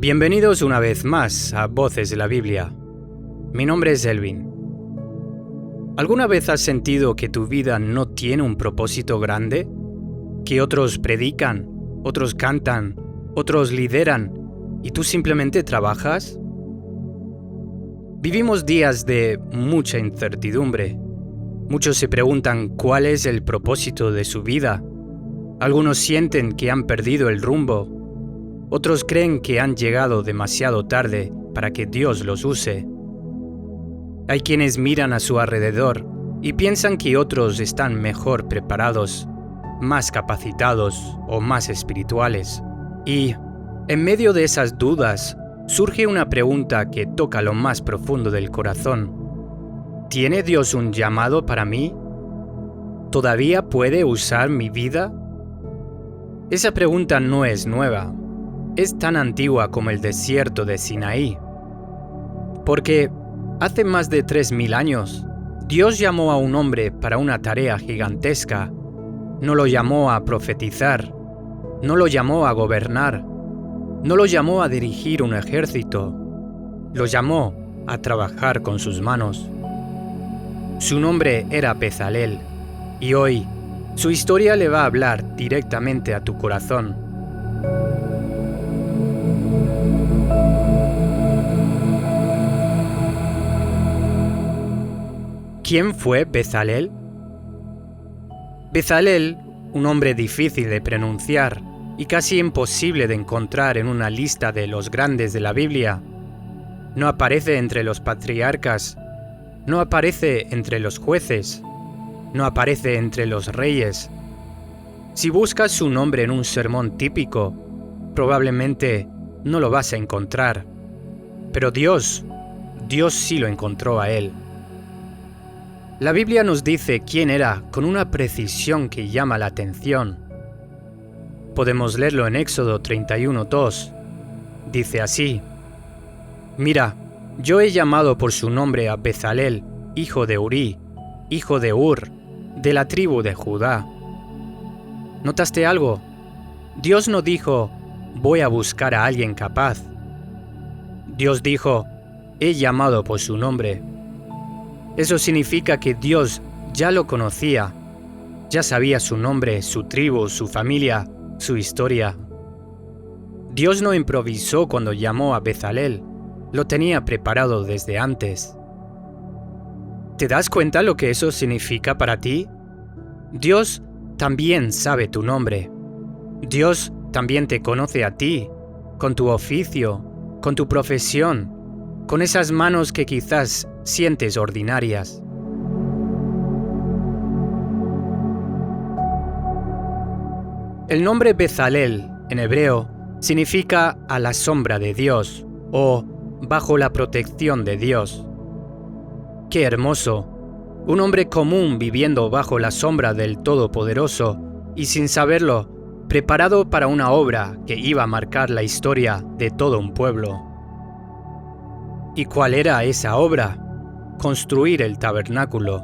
Bienvenidos una vez más a Voces de la Biblia. Mi nombre es Elvin. ¿Alguna vez has sentido que tu vida no tiene un propósito grande? ¿Que otros predican, otros cantan, otros lideran y tú simplemente trabajas? Vivimos días de mucha incertidumbre. Muchos se preguntan cuál es el propósito de su vida. Algunos sienten que han perdido el rumbo. Otros creen que han llegado demasiado tarde para que Dios los use. Hay quienes miran a su alrededor y piensan que otros están mejor preparados, más capacitados o más espirituales. Y, en medio de esas dudas, surge una pregunta que toca lo más profundo del corazón. ¿Tiene Dios un llamado para mí? ¿Todavía puede usar mi vida? Esa pregunta no es nueva. Es tan antigua como el desierto de Sinaí. Porque hace más de 3000 años, Dios llamó a un hombre para una tarea gigantesca. No lo llamó a profetizar, no lo llamó a gobernar, no lo llamó a dirigir un ejército, lo llamó a trabajar con sus manos. Su nombre era Bezalel, y hoy su historia le va a hablar directamente a tu corazón. ¿Quién fue Bezalel? Bezalel, un nombre difícil de pronunciar y casi imposible de encontrar en una lista de los grandes de la Biblia. No aparece entre los patriarcas, no aparece entre los jueces, no aparece entre los reyes. Si buscas su nombre en un sermón típico, probablemente no lo vas a encontrar. Pero Dios sí lo encontró a él. La Biblia nos dice quién era con una precisión que llama la atención. Podemos leerlo en Éxodo 31:2. Dice así: Mira, yo he llamado por su nombre a Bezalel, hijo de Uri, hijo de Ur, de la tribu de Judá. ¿Notaste algo? Dios no dijo, voy a buscar a alguien capaz. Dios dijo, he llamado por su nombre. Eso significa que Dios ya lo conocía, ya sabía su nombre, su tribu, su familia, su historia. Dios no improvisó cuando llamó a Bezalel, lo tenía preparado desde antes. ¿Te das cuenta lo que eso significa para ti? Dios también sabe tu nombre. Dios también te conoce a ti, con tu oficio, con tu profesión, con esas manos que quizás sientes ordinarias. El nombre Bezalel, en hebreo, significa a la sombra de Dios o bajo la protección de Dios. ¡Qué hermoso! Un hombre común viviendo bajo la sombra del Todopoderoso y sin saberlo, preparado para una obra que iba a marcar la historia de todo un pueblo. ¿Y cuál era esa obra? Construir el tabernáculo,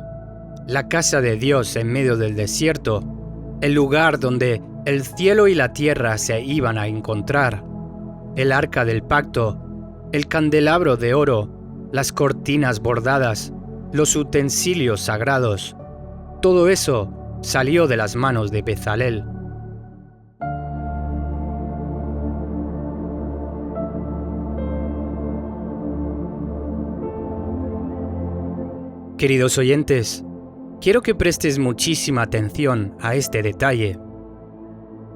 la casa de Dios en medio del desierto, el lugar donde el cielo y la tierra se iban a encontrar, el arca del pacto, el candelabro de oro, las cortinas bordadas, los utensilios sagrados. Todo eso salió de las manos de Bezalel. Queridos oyentes, quiero que prestes muchísima atención a este detalle.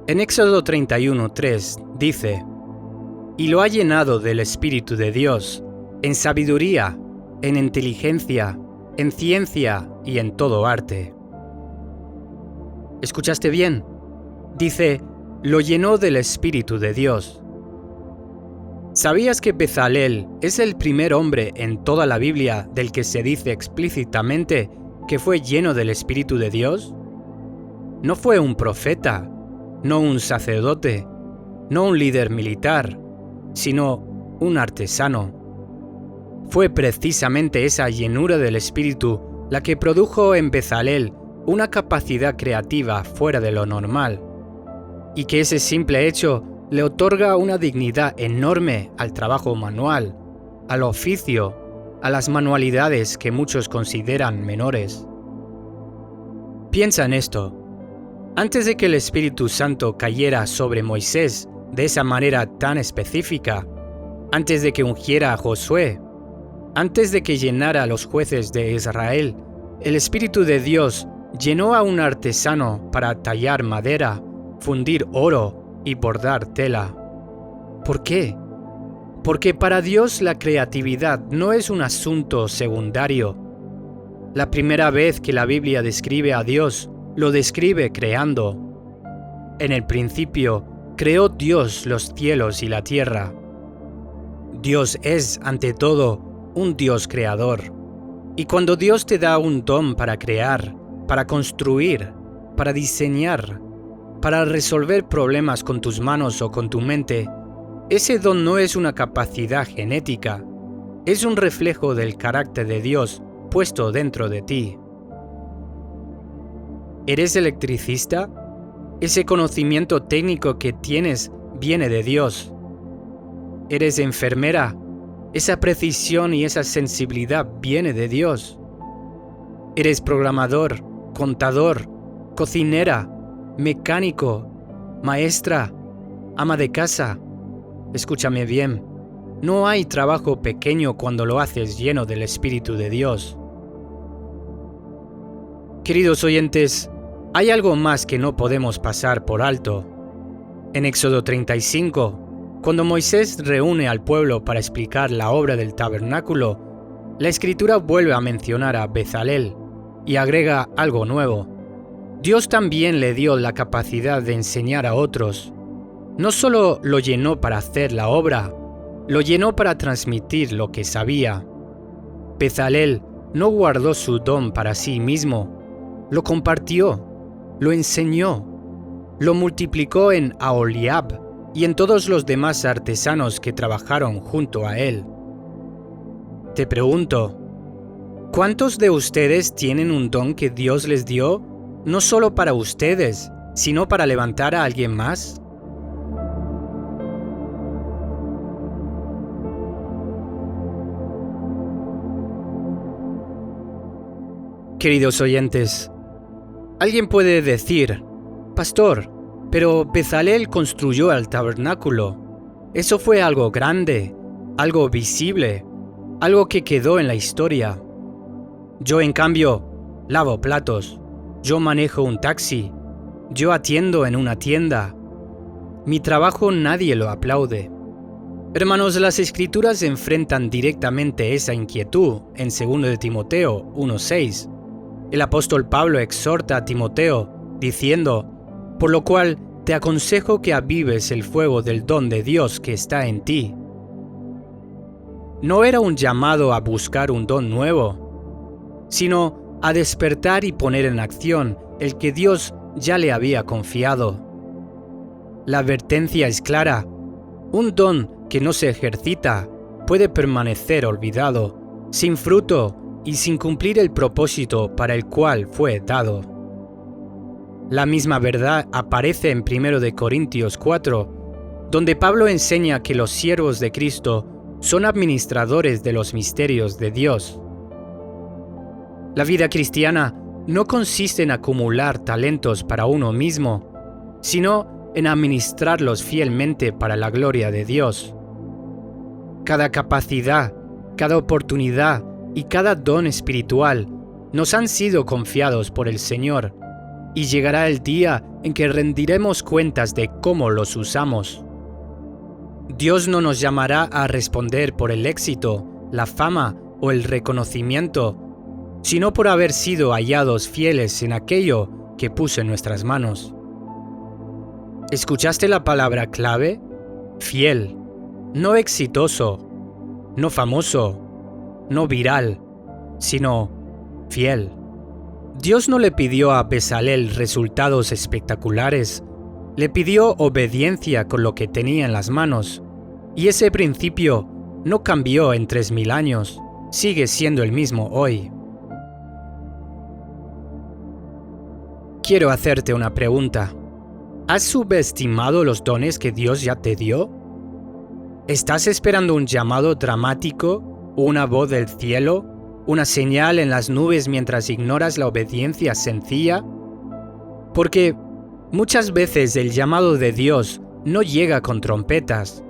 En Éxodo 31:3 dice: Y lo ha llenado del Espíritu de Dios, en sabiduría, en inteligencia, en ciencia y en todo arte. ¿Escuchaste bien? Dice, lo llenó del Espíritu de Dios. ¿Sabías que Bezalel es el primer hombre en toda la Biblia del que se dice explícitamente que fue lleno del Espíritu de Dios? No fue un profeta, no un sacerdote, no un líder militar, sino un artesano. Fue precisamente esa llenura del Espíritu la que produjo en Bezalel una capacidad creativa fuera de lo normal, y que ese simple hecho le otorga una dignidad enorme al trabajo manual, al oficio, a las manualidades que muchos consideran menores. Piensa en esto. Antes de que el Espíritu Santo cayera sobre Moisés de esa manera tan específica, antes de que ungiera a Josué, antes de que llenara a los jueces de Israel, el Espíritu de Dios llenó a un artesano para tallar madera, fundir oro y bordar tela. ¿Por qué? Porque para Dios la creatividad no es un asunto secundario. La primera vez que la Biblia describe a Dios, lo describe creando. En el principio, creó Dios los cielos y la tierra. Dios es, ante todo, un Dios creador. Y cuando Dios te da un don para crear, para construir, para diseñar, para resolver problemas con tus manos o con tu mente, ese don no es una capacidad genética, es un reflejo del carácter de Dios puesto dentro de ti. ¿Eres electricista? Ese conocimiento técnico que tienes viene de Dios. ¿Eres enfermera? Esa precisión y esa sensibilidad viene de Dios. ¿Eres programador, contador, cocinera, mecánico, maestra, ama de casa? Escúchame bien, no hay trabajo pequeño cuando lo haces lleno del Espíritu de Dios. Queridos oyentes, hay algo más que no podemos pasar por alto. En Éxodo 35, cuando Moisés reúne al pueblo para explicar la obra del tabernáculo, la Escritura vuelve a mencionar a Bezalel y agrega algo nuevo. Dios también le dio la capacidad de enseñar a otros. No solo lo llenó para hacer la obra, lo llenó para transmitir lo que sabía. Bezalel no guardó su don para sí mismo, lo compartió, lo enseñó, lo multiplicó en Aholiab y en todos los demás artesanos que trabajaron junto a él. Te pregunto, ¿cuántos de ustedes tienen un don que Dios les dio, no solo para ustedes, sino para levantar a alguien más? Queridos oyentes, alguien puede decir, Pastor, pero Bezalel construyó el tabernáculo. Eso fue algo grande, algo visible, algo que quedó en la historia. Yo, en cambio, lavo platos, yo manejo un taxi, yo atiendo en una tienda. Mi trabajo nadie lo aplaude. Hermanos, las Escrituras enfrentan directamente esa inquietud en 2 de Timoteo 1:6. El apóstol Pablo exhorta a Timoteo, diciendo, por lo cual te aconsejo que avives el fuego del don de Dios que está en ti. No era un llamado a buscar un don nuevo, sino a despertar y poner en acción el que Dios ya le había confiado. La advertencia es clara: un don que no se ejercita puede permanecer olvidado, sin fruto y sin cumplir el propósito para el cual fue dado. La misma verdad aparece en 1 de Corintios 4, donde Pablo enseña que los siervos de Cristo son administradores de los misterios de Dios. La vida cristiana no consiste en acumular talentos para uno mismo, sino en administrarlos fielmente para la gloria de Dios. Cada capacidad, cada oportunidad y cada don espiritual nos han sido confiados por el Señor, y llegará el día en que rendiremos cuentas de cómo los usamos. Dios no nos llamará a responder por el éxito, la fama o el reconocimiento, sino por haber sido hallados fieles en aquello que puso en nuestras manos. ¿Escuchaste la palabra clave? Fiel, no exitoso, no famoso, no viral, sino fiel. Dios no le pidió a Bezalel resultados espectaculares, le pidió obediencia con lo que tenía en las manos, y ese principio no cambió en 3000 años, sigue siendo el mismo hoy. Quiero hacerte una pregunta. ¿Has subestimado los dones que Dios ya te dio? ¿Estás esperando un llamado dramático, una voz del cielo, una señal en las nubes mientras ignoras la obediencia sencilla? Porque muchas veces el llamado de Dios no llega con trompetas,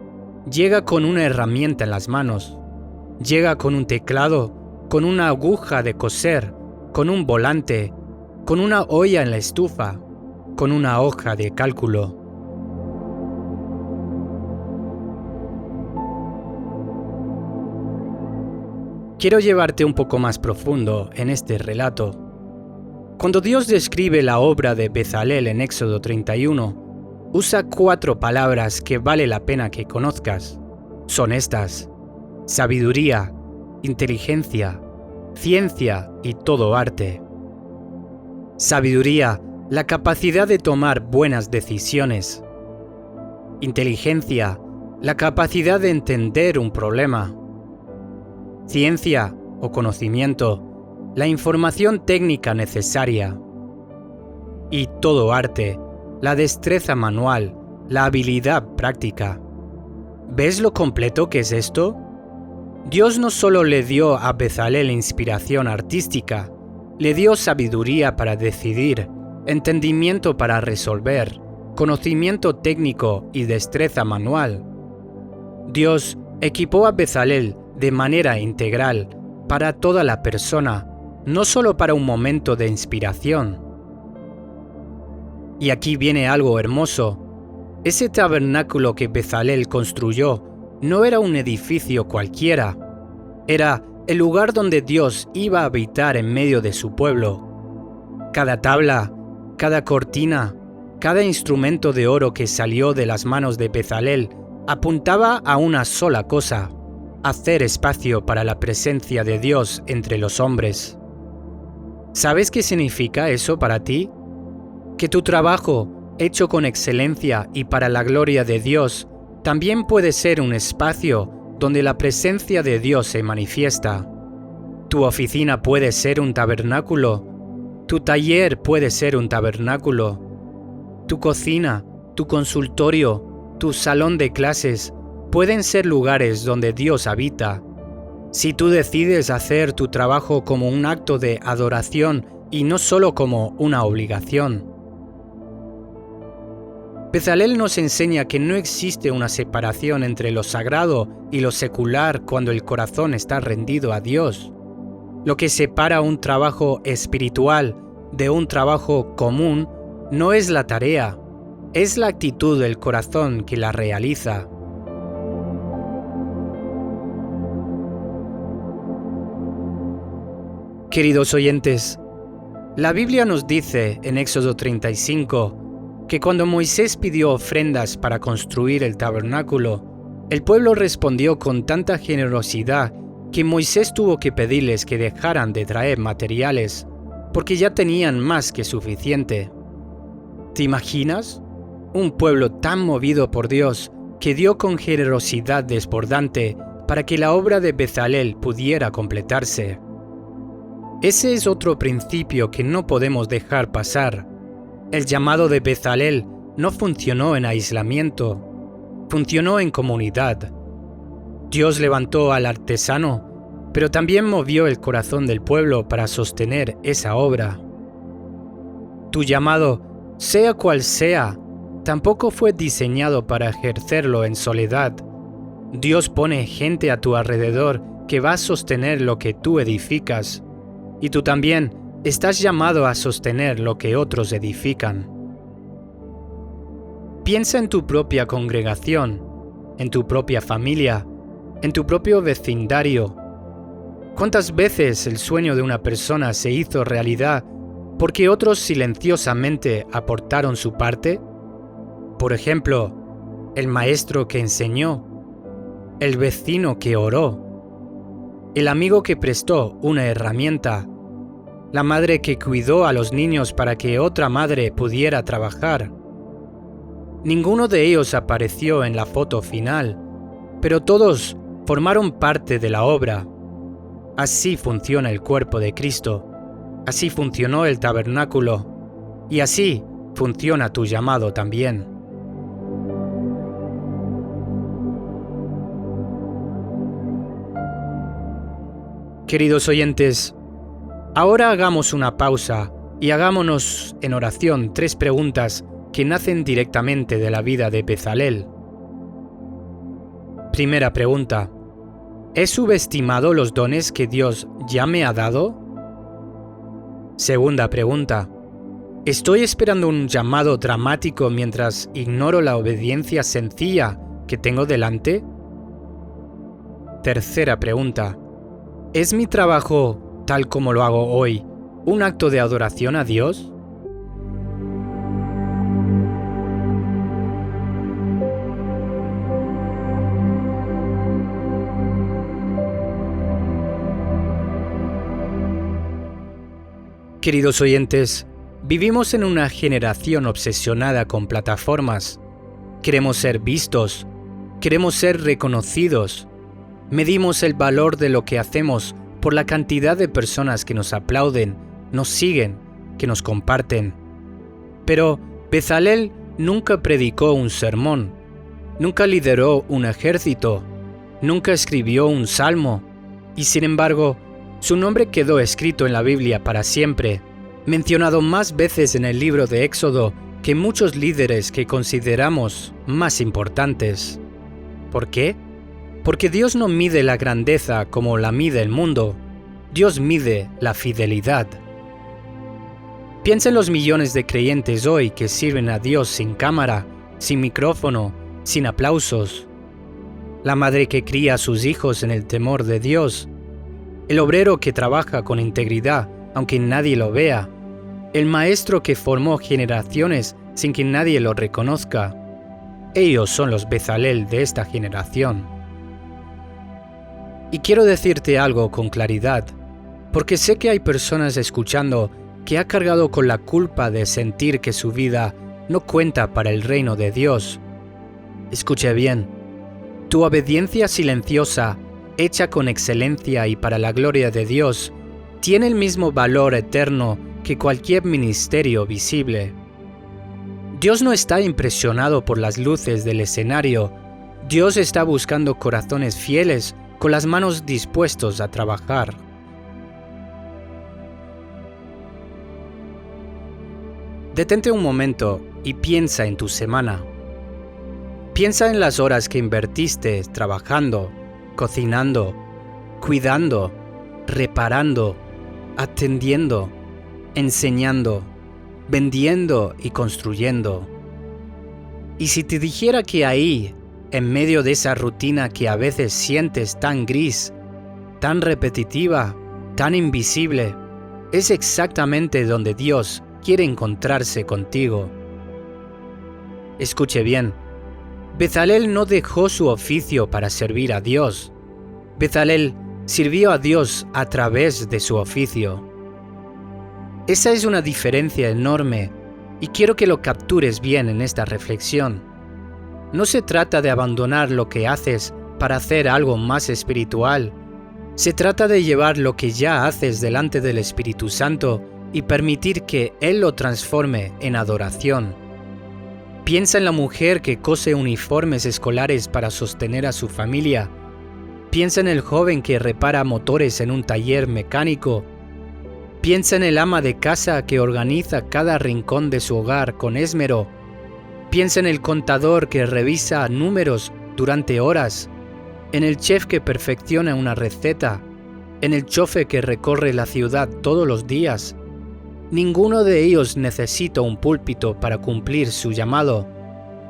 llega con una herramienta en las manos, llega con un teclado, con una aguja de coser, con un volante, con una olla en la estufa, con una hoja de cálculo. Quiero llevarte un poco más profundo en este relato. Cuando Dios describe la obra de Bezalel en Éxodo 31, usa 4 palabras que vale la pena que conozcas. Son estas: sabiduría, inteligencia, ciencia y todo arte. Sabiduría, la capacidad de tomar buenas decisiones. Inteligencia, la capacidad de entender un problema. Ciencia o conocimiento, la información técnica necesaria. Y todo arte, la destreza manual, la habilidad práctica. ¿Ves lo completo que es esto? Dios no solo le dio a Bezalel inspiración artística, le dio sabiduría para decidir, entendimiento para resolver, conocimiento técnico y destreza manual. Dios equipó a Bezalel de manera integral para toda la persona, no solo para un momento de inspiración. Y aquí viene algo hermoso. Ese tabernáculo que Bezalel construyó no era un edificio cualquiera, era el lugar donde Dios iba a habitar en medio de su pueblo. Cada tabla, cada cortina, cada instrumento de oro que salió de las manos de Bezalel apuntaba a una sola cosa: hacer espacio para la presencia de Dios entre los hombres. ¿Sabes qué significa eso para ti? Que tu trabajo, hecho con excelencia y para la gloria de Dios, también puede ser un espacio donde la presencia de Dios se manifiesta. Tu oficina puede ser un tabernáculo. Tu taller puede ser un tabernáculo. Tu cocina, tu consultorio, tu salón de clases pueden ser lugares donde Dios habita. Si tú decides hacer tu trabajo como un acto de adoración y no solo como una obligación. Bezalel nos enseña que no existe una separación entre lo sagrado y lo secular cuando el corazón está rendido a Dios. Lo que separa un trabajo espiritual de un trabajo común no es la tarea, es la actitud del corazón que la realiza. Queridos oyentes, la Biblia nos dice en Éxodo 35 que cuando Moisés pidió ofrendas para construir el tabernáculo, el pueblo respondió con tanta generosidad que Moisés tuvo que pedirles que dejaran de traer materiales, porque ya tenían más que suficiente. ¿Te imaginas? Un pueblo tan movido por Dios que dio con generosidad desbordante para que la obra de Bezalel pudiera completarse. Ese es otro principio que no podemos dejar pasar. El llamado de Bezalel no funcionó en aislamiento, funcionó en comunidad. Dios levantó al artesano, pero también movió el corazón del pueblo para sostener esa obra. Tu llamado, sea cual sea, tampoco fue diseñado para ejercerlo en soledad. Dios pone gente a tu alrededor que va a sostener lo que tú edificas, y tú también estás llamado a sostener lo que otros edifican. Piensa en tu propia congregación, en tu propia familia, en tu propio vecindario. ¿Cuántas veces el sueño de una persona se hizo realidad porque otros silenciosamente aportaron su parte? Por ejemplo, el maestro que enseñó, el vecino que oró, el amigo que prestó una herramienta, la madre que cuidó a los niños para que otra madre pudiera trabajar. Ninguno de ellos apareció en la foto final, pero todos formaron parte de la obra. Así funciona el cuerpo de Cristo, así funcionó el tabernáculo, y así funciona tu llamado también. Queridos oyentes, ahora hagamos una pausa y hagámonos en oración 3 preguntas que nacen directamente de la vida de Bezalel. Primera pregunta: ¿he subestimado los dones que Dios ya me ha dado? Segunda pregunta: ¿estoy esperando un llamado dramático mientras ignoro la obediencia sencilla que tengo delante? Tercera pregunta: ¿es mi trabajo, tal como lo hago hoy, un acto de adoración a Dios? Queridos oyentes, vivimos en una generación obsesionada con plataformas. Queremos ser vistos, queremos ser reconocidos. Medimos el valor de lo que hacemos por la cantidad de personas que nos aplauden, nos siguen, que nos comparten. Pero Bezalel nunca predicó un sermón, nunca lideró un ejército, nunca escribió un salmo, y sin embargo, su nombre quedó escrito en la Biblia para siempre, mencionado más veces en el libro de Éxodo que muchos líderes que consideramos más importantes. ¿Por qué? Porque Dios no mide la grandeza como la mide el mundo. Dios mide la fidelidad. Piensa en los millones de creyentes hoy que sirven a Dios sin cámara, sin micrófono, sin aplausos. La madre que cría a sus hijos en el temor de Dios. El obrero que trabaja con integridad, aunque nadie lo vea. El maestro que formó generaciones sin que nadie lo reconozca. Ellos son los Bezalel de esta generación. Y quiero decirte algo con claridad, porque sé que hay personas escuchando que ha cargado con la culpa de sentir que su vida no cuenta para el reino de Dios. Escuche bien, tu obediencia silenciosa, hecha con excelencia y para la gloria de Dios, tiene el mismo valor eterno que cualquier ministerio visible. Dios no está impresionado por las luces del escenario. Dios está buscando corazones fieles con las manos dispuestos a trabajar. Detente un momento y piensa en tu semana. Piensa en las horas que invertiste trabajando, cocinando, cuidando, reparando, atendiendo, enseñando, vendiendo y construyendo. Y si te dijera que ahí, en medio de esa rutina que a veces sientes tan gris, tan repetitiva, tan invisible, es exactamente donde Dios quiere encontrarse contigo. Escuche bien, Bezalel no dejó su oficio para servir a Dios. Bezalel sirvió a Dios a través de su oficio. Esa es una diferencia enorme y quiero que lo captures bien en esta reflexión. No se trata de abandonar lo que haces para hacer algo más espiritual. Se trata de llevar lo que ya haces delante del Espíritu Santo y permitir que Él lo transforme en adoración. Piensa en la mujer que cose uniformes escolares para sostener a su familia. Piensa en el joven que repara motores en un taller mecánico. Piensa en el ama de casa que organiza cada rincón de su hogar con esmero. Piensa en el contador que revisa números durante horas. En el chef que perfecciona una receta. En el chofer que recorre la ciudad todos los días. Ninguno de ellos necesita un púlpito para cumplir su llamado.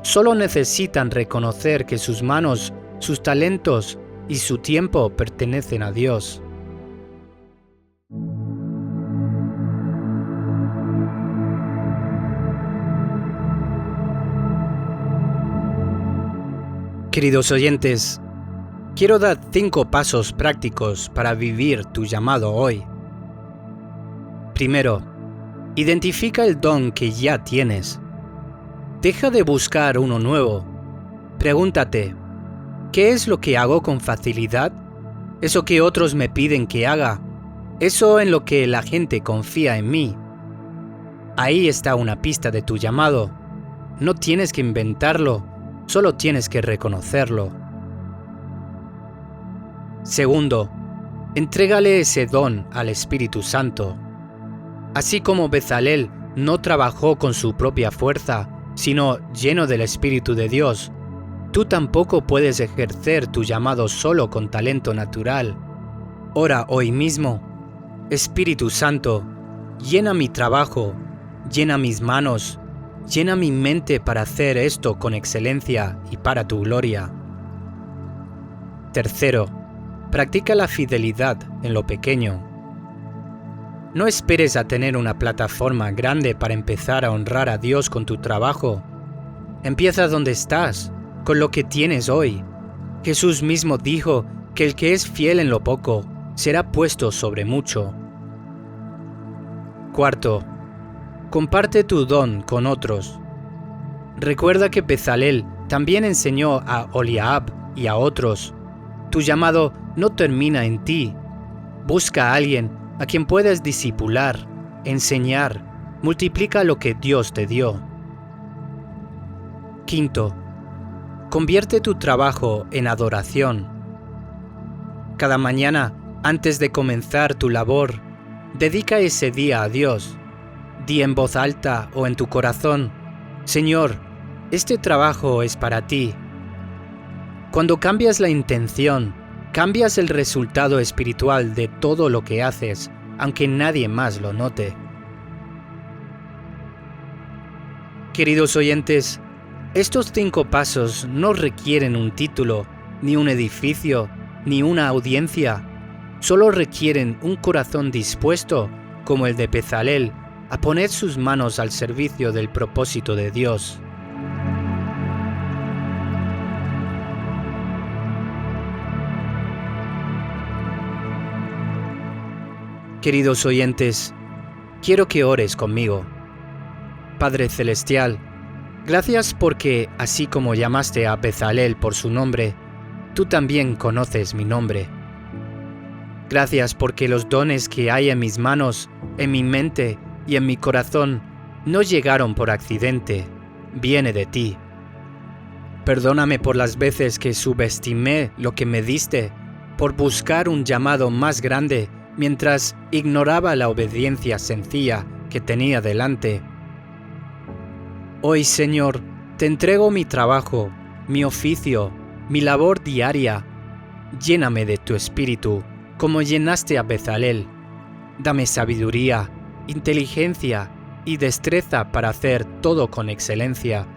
Solo necesitan reconocer que sus manos, sus talentos y su tiempo pertenecen a Dios. Queridos oyentes, quiero dar 5 pasos prácticos para vivir tu llamado hoy. Primero, identifica el don que ya tienes. Deja de buscar uno nuevo. Pregúntate, ¿qué es lo que hago con facilidad? ¿Eso que otros me piden que haga? ¿Eso en lo que la gente confía en mí? Ahí está una pista de tu llamado. No tienes que inventarlo, solo tienes que reconocerlo. Segundo, entrégale ese don al Espíritu Santo. Así como Bezalel no trabajó con su propia fuerza, sino lleno del Espíritu de Dios, tú tampoco puedes ejercer tu llamado solo con talento natural. Ora hoy mismo: Espíritu Santo, llena mi trabajo, llena mis manos, llena mi mente para hacer esto con excelencia y para tu gloria. Tercero, practica la fidelidad en lo pequeño. No esperes a tener una plataforma grande para empezar a honrar a Dios con tu trabajo. Empieza donde estás, con lo que tienes hoy. Jesús mismo dijo que el que es fiel en lo poco será puesto sobre mucho. Cuarto, comparte tu don con otros. Recuerda que Bezalel también enseñó a Oliab y a otros. Tu llamado no termina en ti. Busca a alguien a quien puedas discipular, enseñar, multiplica lo que Dios te dio. Quinto, convierte tu trabajo en adoración. Cada mañana, antes de comenzar tu labor, dedica ese día a Dios. Di en voz alta o en tu corazón: Señor, este trabajo es para ti. Cuando cambias la intención, cambias el resultado espiritual de todo lo que haces, aunque nadie más lo note. Queridos oyentes, estos 5 pasos no requieren un título, ni un edificio, ni una audiencia. Solo requieren un corazón dispuesto, como el de Bezalel, a poner sus manos al servicio del propósito de Dios. Queridos oyentes, quiero que ores conmigo. Padre Celestial, gracias porque, así como llamaste a Bezalel por su nombre, tú también conoces mi nombre. Gracias porque los dones que hay en mis manos, en mi mente y en mi corazón no llegaron por accidente, viene de ti. Perdóname por las veces que subestimé lo que me diste, por buscar un llamado más grande mientras ignoraba la obediencia sencilla que tenía delante. Hoy, Señor, te entrego mi trabajo, mi oficio, mi labor diaria. Lléname de tu espíritu, como llenaste a Bezalel. Dame sabiduría, inteligencia y destreza para hacer todo con excelencia.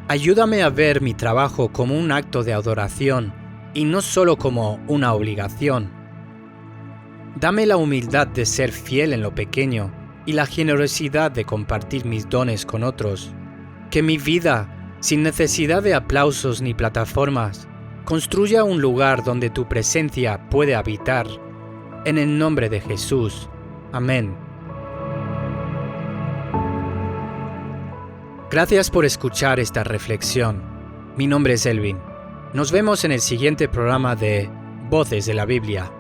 Ayúdame a ver mi trabajo como un acto de adoración y no solo como una obligación. Dame la humildad de ser fiel en lo pequeño y la generosidad de compartir mis dones con otros. Que mi vida, sin necesidad de aplausos ni plataformas, construya un lugar donde tu presencia puede habitar. En el nombre de Jesús. Amén. Gracias por escuchar esta reflexión. Mi nombre es Elvin. Nos vemos en el siguiente programa de Voces de la Biblia.